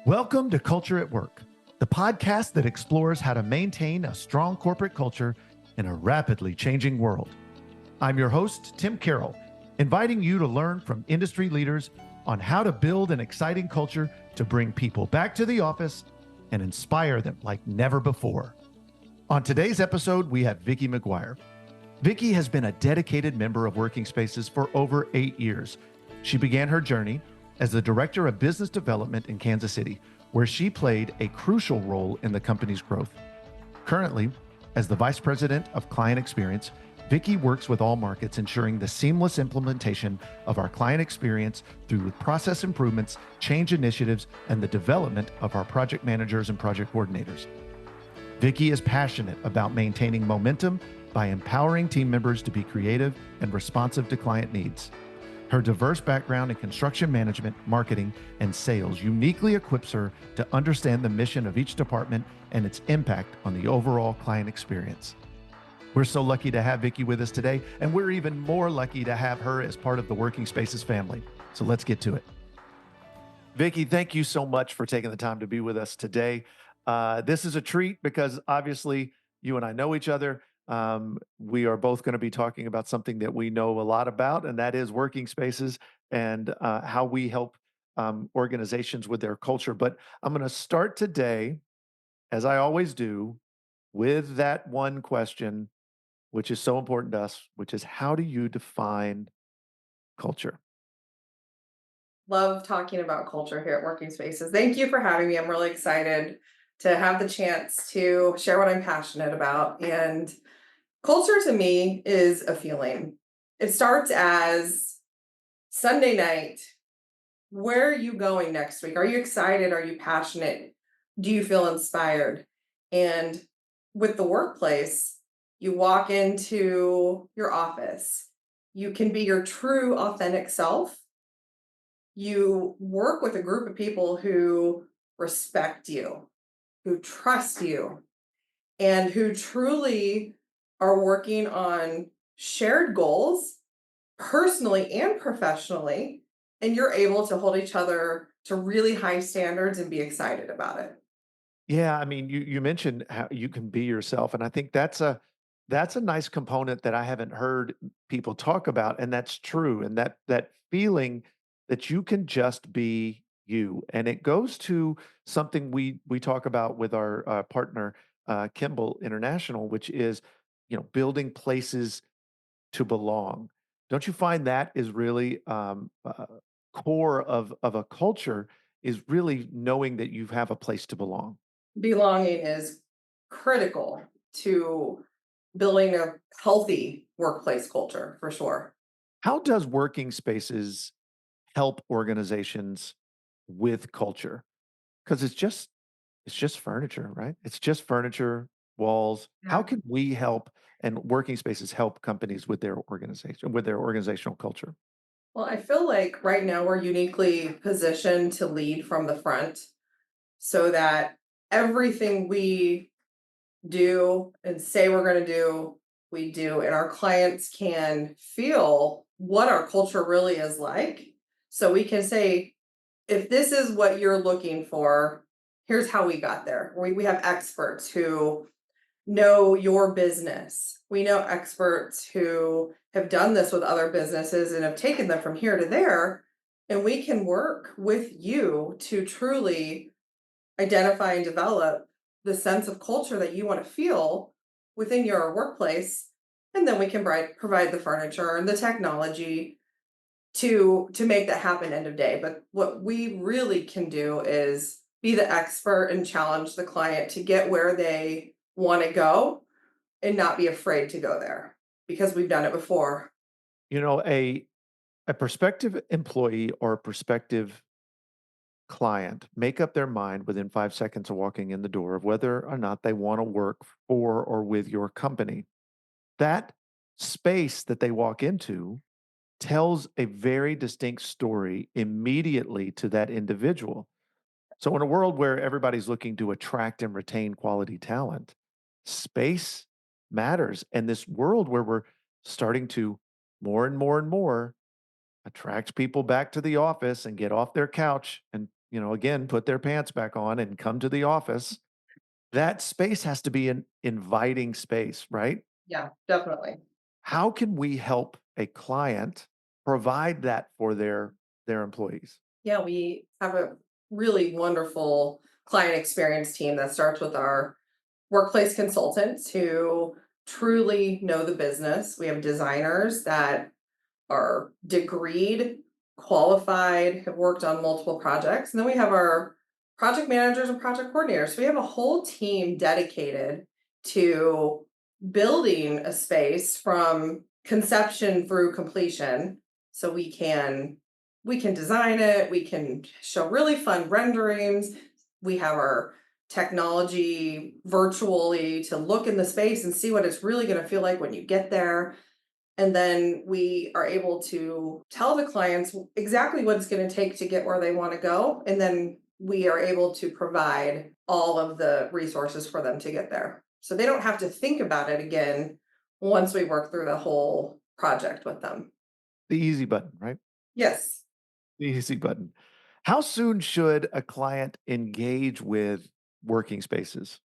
Welcome to Culture at Work, the podcast that explores how to maintain a strong corporate culture in a rapidly changing world. I'm your host, Tim Carroll, inviting you to learn from industry leaders on how to build an exciting culture to bring people back to the office and inspire them like never before. On today's episode, we have Vicki McGuire. Vicki has been a dedicated member of Working Spaces for over 8 years. She began her journey as the Director of Business Development in Kansas City, where she played a crucial role in the company's growth. Currently, as the Vice President of Client Experience, Vicki works with all markets, ensuring the seamless implementation of our client experience through process improvements, change initiatives, and the development of our project managers and project coordinators. Vicki is passionate about maintaining momentum by empowering team members to be creative and responsive to client needs. Her diverse background in construction management, marketing, and sales uniquely equips her to understand the mission of each department and its impact on the overall client experience. We're so lucky to have Vicki with us today, and we're even more lucky to have her as part of the Working Spaces family. So let's get to it. Vicki, thank you so much for taking the time to be with us today. This is a treat because obviously you and I know each other. We are both going to be talking about something that we know a lot about, and that is working spaces and how we help organizations with their culture. But I'm going to start today, as I always do, with that one question, which is so important to us, which is how do you define culture? Love talking about culture here at Working Spaces. Thank you for having me. I'm really excited to have the chance to share what I'm passionate about. And culture to me is a feeling. It starts as Sunday night. Where are you going next week? Are you excited? Are you passionate? Do you feel inspired? And with the workplace, you walk into your office. You can be your true, authentic self. You work with a group of people who respect you, who trust you, and who truly are working on shared goals personally and professionally. And you're able to hold each other to really high standards and be excited about it. Yeah, I mean, you mentioned how you can be yourself, and I think that's a nice component that I haven't heard people talk about, and that's true. And that feeling that you can just be you, and it goes to something we talk about with our partner Kimball International, which is building places to belong. Don't you find that is really core of a culture is really knowing that you have a place to belong? Belonging is critical to building a healthy workplace culture for sure. How does working spaces help organizations with culture? Because it's just furniture, right? It's just furniture, walls. How Yeah. can we help and working spaces help companies with their organization, with their organizational culture? Well, I feel like right now we're uniquely positioned to lead from the front so that everything we do and say we're going to do, we do, and our clients can feel what our culture really is like. So we can say, if this is what you're looking for, here's how we got there. We have experts who know your business. We know experts who have done this with other businesses and have taken them from here to there. And we can work with you to truly identify and develop the sense of culture that you want to feel within your workplace. And then we can provide the furniture and the technology to make that happen end of day. But what we really can do is be the expert and challenge the client to get where they want to go and not be afraid to go there because we've done it before. You know, a prospective employee or a prospective client make up their mind within 5 seconds of walking in the door of whether or not they want to work for or with your company. That space that they walk into tells a very distinct story immediately to that individual. So, in a world where everybody's looking to attract and retain quality talent, space matters. And this world where we're starting to more and more attract people back to the office and get off their couch and again, put their pants back on and come to the office, that space has to be an inviting space, right? Yeah, definitely. How can we help a client provide that for their employees? Yeah, we have a really wonderful client experience team that starts with our workplace consultants who truly know the business. We have designers that are degreed, qualified, have worked on multiple projects. And then we have our project managers and project coordinators. So we have a whole team dedicated to building a space from conception through completion. So we can design it, we can show really fun renderings. We have our technology virtually to look in the space and see what it's really going to feel like when you get there. And then we are able to tell the clients exactly what it's going to take to get where they want to go. And then we are able to provide all of the resources for them to get there. So they don't have to think about it again once we work through the whole project with them. The easy button, right? Yes. The easy button. How soon should a client engage with working spaces?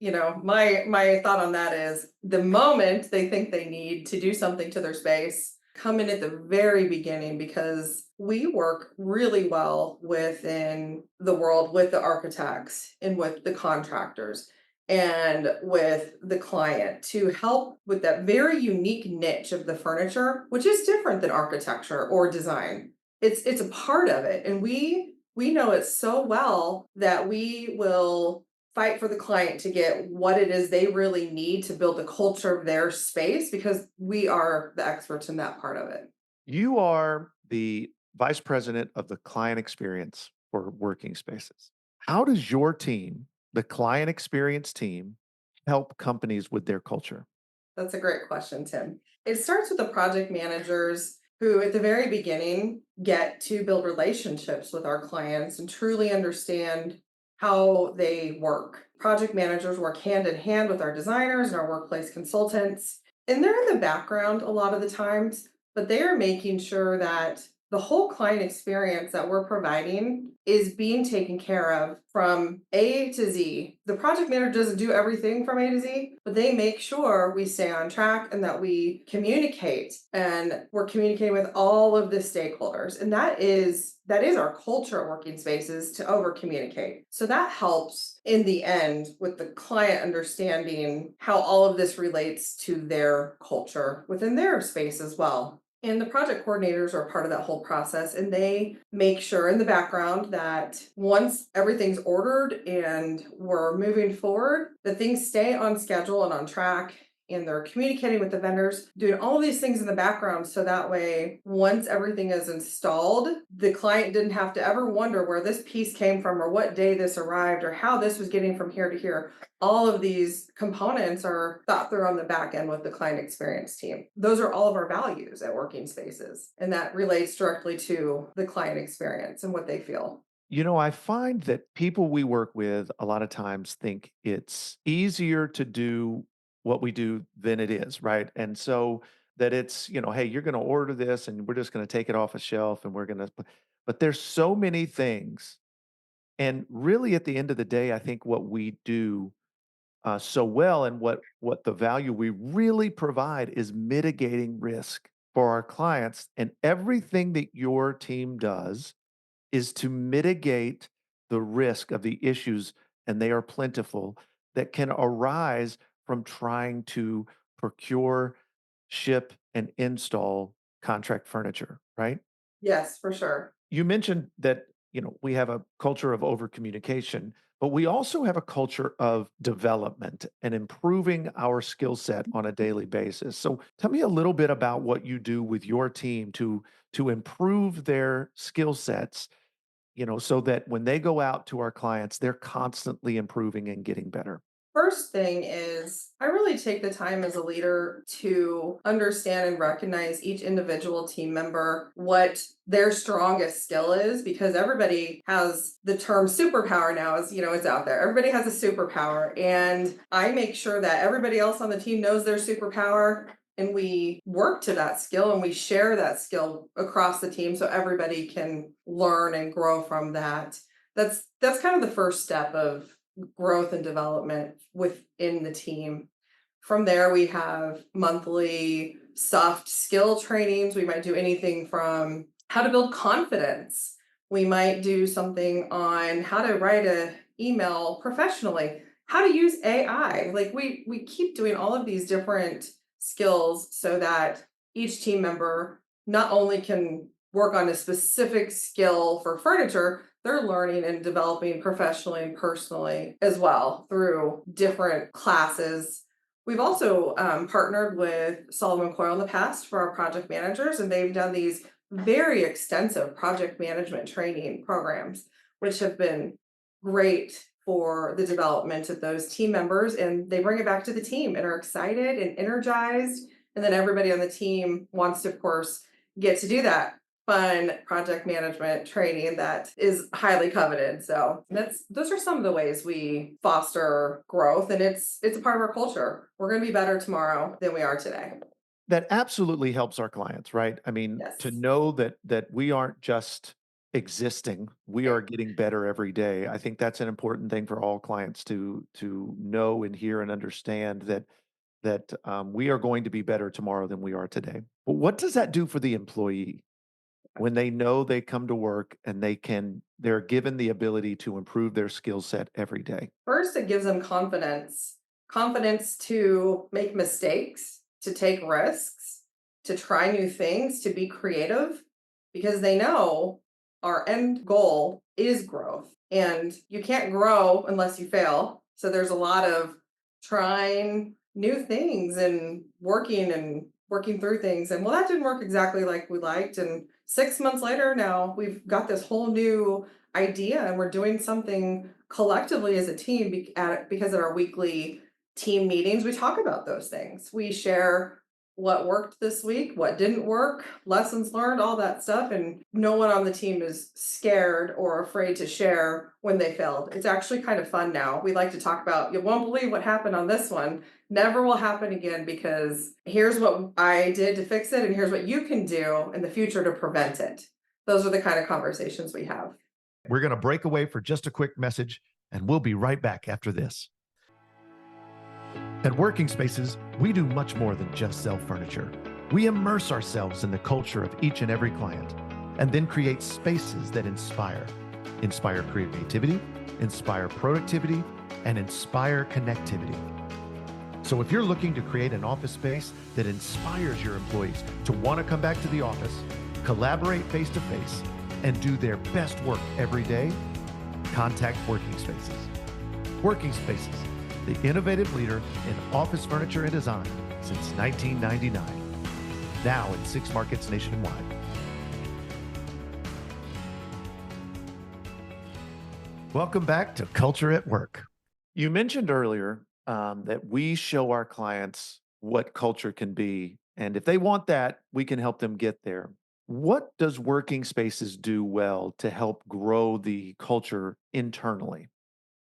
My thought on that is the moment they think they need to do something to their space, come in at the very beginning because we work really well within the world with the architects and with the contractors and with the client to help with that very unique niche of the furniture, which is different than architecture or design. It's a part of it, and we know it so well that we will fight for the client to get what it is they really need to build the culture of their space because we are the experts in that part of it. You are the vice president of the client experience for working spaces. How does your team, the client experience team, help companies with their culture? That's a great question, Tim. It starts with the project managers who, at the very beginning, get to build relationships with our clients and truly understand how they work. Project managers work hand in hand with our designers and our workplace consultants. And they're in the background a lot of the times, but they are making sure that the whole client experience that we're providing is being taken care of from A to Z. The project manager doesn't do everything from A to Z, but they make sure we stay on track and that we communicate and we're communicating with all of the stakeholders. And that is our culture at working spaces to over communicate. So that helps in the end with the client understanding how all of this relates to their culture within their space as well. And the project coordinators are part of that whole process, and they make sure in the background that once everything's ordered and we're moving forward, that things stay on schedule and on track. And they're communicating with the vendors, doing all of these things in the background. So that way, once everything is installed, the client didn't have to ever wonder where this piece came from or what day this arrived or how this was getting from here to here. All of these components are thought through on the back end with the client experience team. Those are all of our values at working spaces. And that relates directly to the client experience and what they feel. I find that people we work with a lot of times think it's easier to do what we do than it is, right? And so that it's, hey, you're going to order this and we're just going to take it off a shelf and we're going to, but there's so many things. And really at the end of the day, I think what we do so well and what the value we really provide is mitigating risk for our clients. And everything that your team does is to mitigate the risk of the issues, and they are plentiful, that can arise from trying to procure, ship, and install contract furniture, right? Yes, for sure. You mentioned that, we have a culture of over communication, but we also have a culture of development and improving our skill set on a daily basis. So tell me a little bit about what you do with your team to improve their skill sets, so that when they go out to our clients, they're constantly improving and getting better. First thing is, I really take the time as a leader to understand and recognize each individual team member, what their strongest skill is, because everybody has the term superpower now is out there. Everybody has a superpower. And I make sure that everybody else on the team knows their superpower and we work to that skill and we share that skill across the team so everybody can learn and grow from that. That's kind of the first step of growth and development within the team. From there, we have monthly soft skill trainings. We might do anything from how to build confidence. We might do something on how to write a email professionally, how to use AI. Like we keep doing all of these different skills so that each team member not only can work on a specific skill for furniture, they're learning and developing professionally and personally as well through different classes. We've also partnered with Solomon Coyle in the past for our project managers, and they've done these very extensive project management training programs, which have been great for the development of those team members. And they bring it back to the team and are excited and energized. And then everybody on the team wants to, of course, get to do that fun project management training that is highly coveted. So that's those are some of the ways we foster growth, and it's a part of our culture. We're going to be better tomorrow than we are today. That absolutely helps our clients, right? I mean, to Yes. know that we aren't just existing, we are getting better every day. I think that's an important thing for all clients to know and hear and understand that we are going to be better tomorrow than we are today. But what does that do for the employee when they know they come to work and they're given the ability to improve their skill set every day? First, it gives them confidence to make mistakes, to take risks, to try new things, to be creative, because they know our end goal is growth. And you can't grow unless you fail. So there's a lot of trying new things and working through things. And well, that didn't work exactly like we liked. And 6 months later, now we've got this whole new idea and we're doing something collectively as a team because at our weekly team meetings we talk about those things. We share what worked this week, what didn't work, lessons learned, all that stuff, and no one on the team is scared or afraid to share when they failed. It's actually kind of fun now. We like to talk about, you won't believe what happened on this one, never will happen again, because here's what I did to fix it and here's what you can do in the future to prevent it. Those are the kind of conversations we have. We're going to break away for just a quick message, and we'll be right back after this. At Working Spaces, we do much more than just sell furniture. We immerse ourselves in the culture of each and every client, and then create spaces that inspire creativity, inspire productivity, and inspire connectivity. So if you're looking to create an office space that inspires your employees to want to come back to the office, collaborate face-to-face, and do their best work every day, contact Working Spaces. Working Spaces, the innovative leader in office furniture and design since 1999. Now in 6 markets nationwide. Welcome back to Culture at Work. You mentioned earlier that we show our clients what culture can be, and if they want that, we can help them get there. What does Working Spaces do well to help grow the culture internally?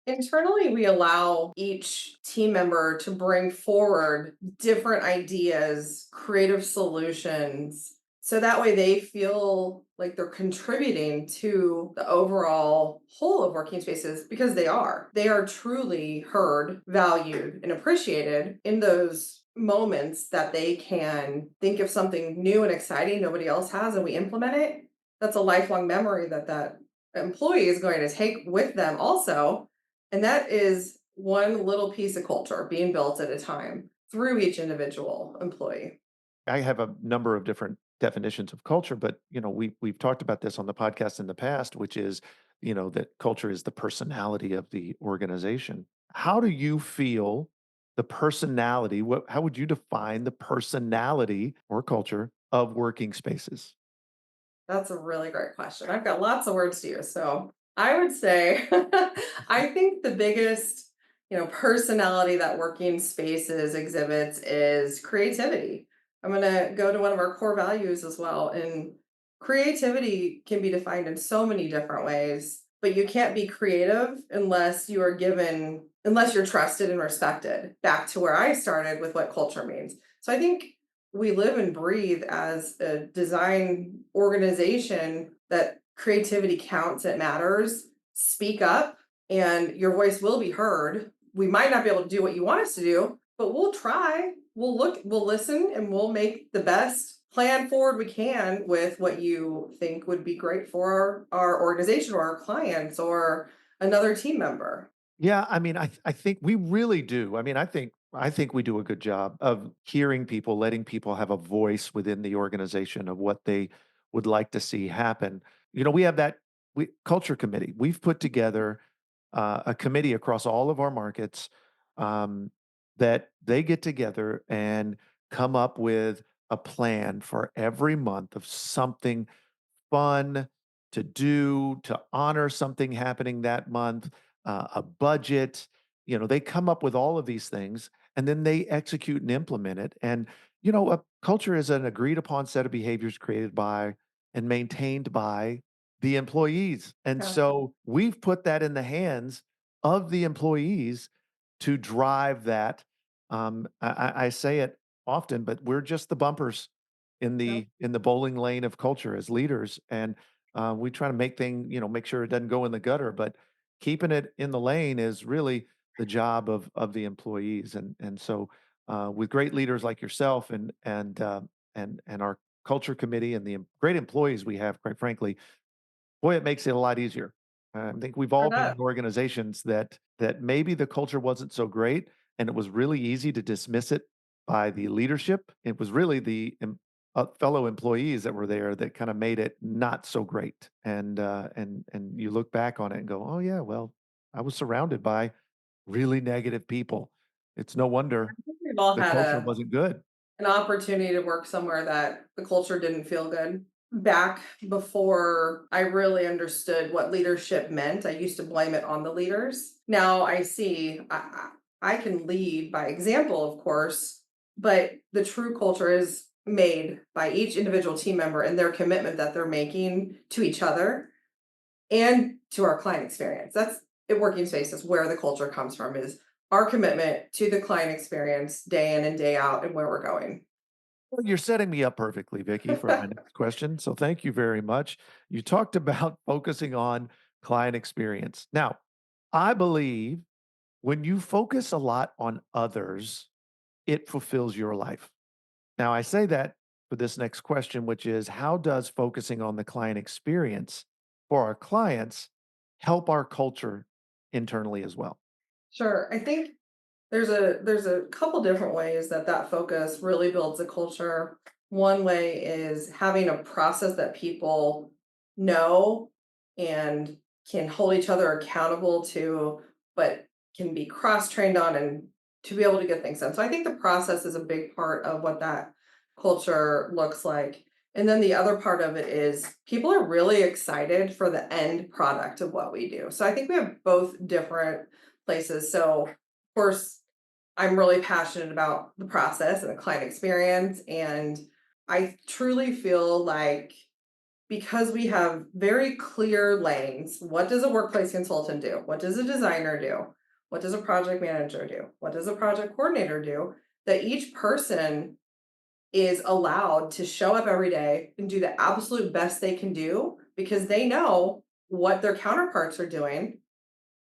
Internally, we allow each team member to bring forward different ideas, creative solutions, so that way they feel like they're contributing to the overall whole of Working Spaces, because they are. They are truly heard, valued, and appreciated in those moments that they can think of something new and exciting nobody else has and we implement it. That's a lifelong memory that that employee is going to take with them also, and that is one little piece of culture being built at a time through each individual employee. I have a number of different definitions of culture, but we've talked about this on the podcast in the past, which is, that culture is the personality of the organization. How do you feel the personality, how would you define the personality or culture of Working Spaces? That's a really great question. I've got lots of words to use. So I would say, I think the biggest, personality that Working Spaces exhibits is creativity. I'm going to go to one of our core values as well. And creativity can be defined in so many different ways, but you can't be creative unless you're trusted and respected. Back to where I started with what culture means. So I think we live and breathe as a design organization that creativity counts, it matters. speak up and your voice will be heard. We might not be able to do what you want us to do, but we'll try. We'll listen, and we'll make the best plan forward we can with what you think would be great for our organization or our clients or another team member. Yeah, I mean, I think we really do. I mean, I think we do a good job of hearing people, letting people have a voice within the organization of what they would like to see happen. We have that culture committee. We've put together a committee across all of our markets um, that they get together and come up with a plan for every month of something fun to do, to honor something happening that month, a budget. They come up with all of these things and then they execute and implement it. And, a culture is an agreed upon set of behaviors created by and maintained by the employees. And Yeah. so we've put that in the hands of the employees to drive that. I say it often, but we're just the bumpers in Yep. the bowling lane of culture as leaders, and we try to make sure it doesn't go in the gutter, but keeping it in the lane is really the job of the employees, and so with great leaders like yourself and our culture committee and the great employees we have, quite frankly, boy, it makes it a lot easier. I think we've For all been that. in organizations that maybe the culture wasn't so great, and it was really easy to dismiss it by the leadership. It was really the fellow employees that were there that kind of made it not so great. And you look back on it and go, oh yeah, well, I was surrounded by really negative people. It's no wonder We've all the had culture a wasn't good. an opportunity to work somewhere that the culture didn't feel good. Back before I really understood what leadership meant, I used to blame it on the leaders. Now I see I can lead by example, of course, but the true culture is made by each individual team member and their commitment that they're making to each other and to our client experience. That's at working spaces where the culture comes from is our commitment to the client experience day in and day out and where we're going. Well, you're setting me up perfectly, Vicky, for my next question. So thank you very much. You talked about focusing on client experience. Now, I believe when you focus a lot on others, it fulfills your life. Now, I say that for this next question, which is how does focusing on the client experience for our clients help our culture internally as well? Sure. I think there's a couple different ways that that focus really builds a culture. One way is having a process that people know and can hold each other accountable to, but can be cross-trained on and to be able to get things done. So I think the process is a big part of what that culture looks like. And then the other part of it is people are really excited for the end product of what we do. So I think we have both different places. So of course, I'm really passionate about the process and the client experience. And I truly feel like because we have very clear lanes, what does a workplace consultant do? What does a designer do? What does a project manager do? What does a project coordinator do? That each person is allowed to show up every day and do the absolute best they can do because they know what their counterparts are doing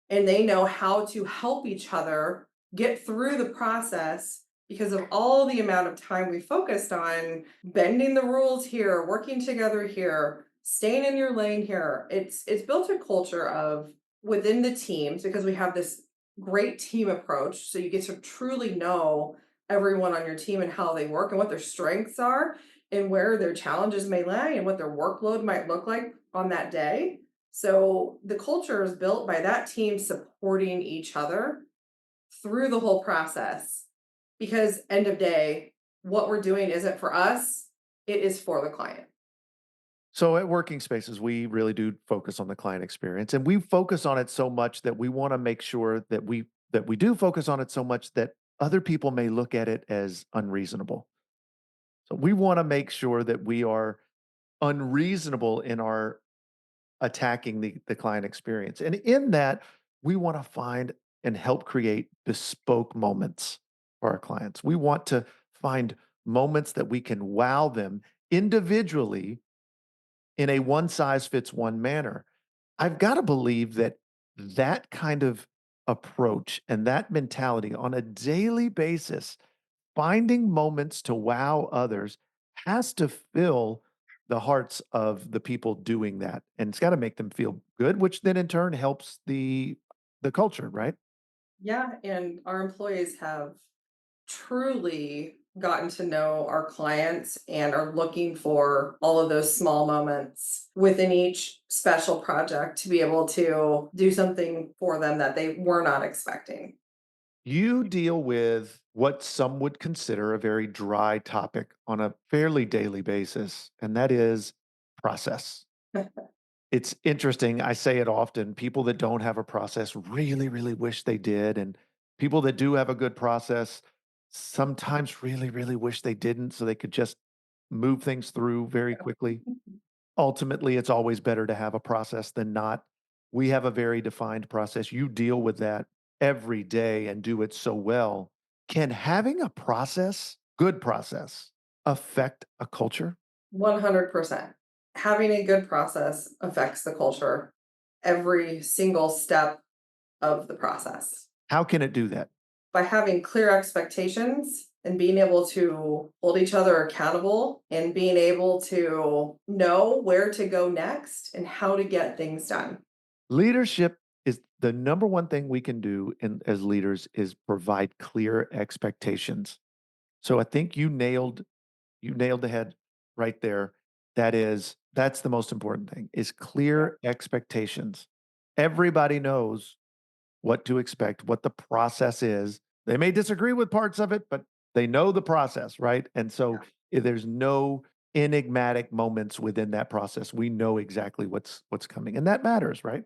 and they know how to help each other get through the process because of all the amount of time we focused on bending the rules here, working together here, staying in your lane here. It's built a culture of within the teams because we have this great team approach. So you get to truly know everyone on your team and how they work and what their strengths are and where their challenges may lie and what their workload might look like on that day. So the culture is built by that team supporting each other through the whole process. Because end of day, what we're doing isn't for us, it is for the client. So at working spaces, we really do focus on the client experience, and we focus on it so much that we want to make sure that we do focus on it so much that other people may look at it as unreasonable. So we want to make sure that we are unreasonable in our attacking the client experience. And in that, we want to find and help create bespoke moments for our clients. We want to find moments that we can wow them individually in a one size fits one manner. I've got to believe that that kind of approach and that mentality on a daily basis, finding moments to wow others has to fill the hearts of the people doing that. And it's got to make them feel good, which then in turn helps the culture, right? Yeah, and our employees have truly gotten to know our clients and are looking for all of those small moments within each special project to be able to do something for them that they were not expecting. You deal with what some would consider a very dry topic on a fairly daily basis, and that is process. It's interesting, I say it often, people that don't have a process really, really wish they did, and people that do have a good process sometimes really, really wish they didn't so they could just move things through very quickly. Ultimately, it's always better to have a process than not. We have a very defined process. You deal with that every day and do it so well. Can having a process, good process, affect a culture? 100%. Having a good process affects the culture every single step of the process. How can it do that? By having clear expectations and being able to hold each other accountable and being able to know where to go next and how to get things done. Leadership is the number one thing we can do as leaders is provide clear expectations. So I think you nailed the head right there. That's the most important thing is Yeah, clear expectations. Everybody knows what to expect, what the process is. They may disagree with parts of it, but they know the process, right? And so yeah, there's no enigmatic moments within that process. We know exactly what's coming, and that matters, right?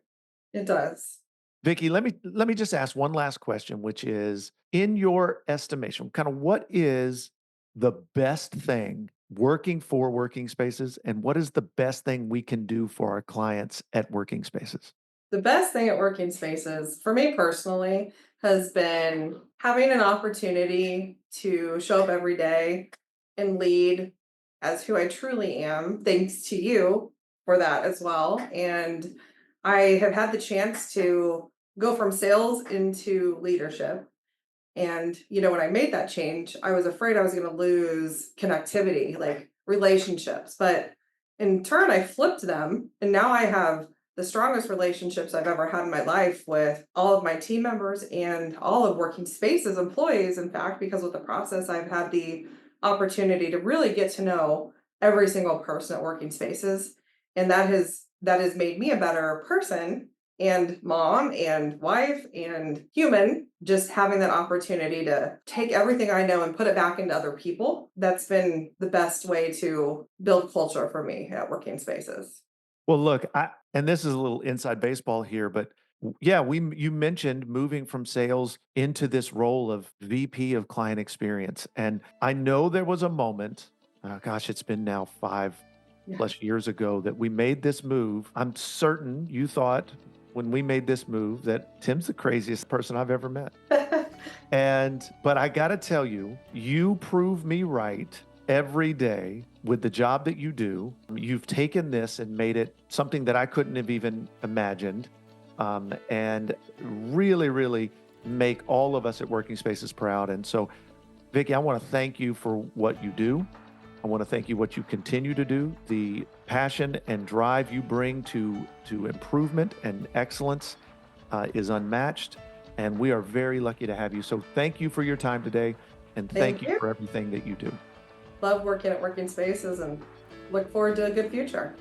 it does. Vicky, let me just ask one last question, which is, in your estimation, kind of what is the best thing working for working spaces, and what is the best thing we can do for our clients at working spaces? The best thing at working spaces, for me personally, has been having an opportunity to show up every day and lead as who I truly am, thanks to you for that as well. And I have had the chance to go from sales into leadership. And, when I made that change, I was afraid I was going to lose connectivity, like relationships. But in turn, I flipped them. And now I have the strongest relationships I've ever had in my life with all of my team members and all of working spaces employees. In fact, because with the process, I've had the opportunity to really get to know every single person at working spaces. And that has made me a better person and mom and wife and human, just having that opportunity to take everything I know and put it back into other people. That's been the best way to build culture for me at working spaces. Well, look, and this is a little inside baseball here, but yeah, you mentioned moving from sales into this role of VP of client experience. And I know there was a moment, gosh, it's been now 5 Yeah. plus years ago that we made this move. I'm certain you thought when we made this move that Tim's the craziest person I've ever met. But I got to tell you, you prove me right every day with the job that you do. You've taken this and made it something that I couldn't have even imagined, and really, really make all of us at Working Spaces proud. And so, Vicki, I want to thank you for what you do. I want to thank you what you continue to do, the passion and drive you bring to improvement and excellence is unmatched. And we are very lucky to have you. So thank you for your time today. And thank Thank you you. for everything that you do. Love working at working spaces and look forward to a good future.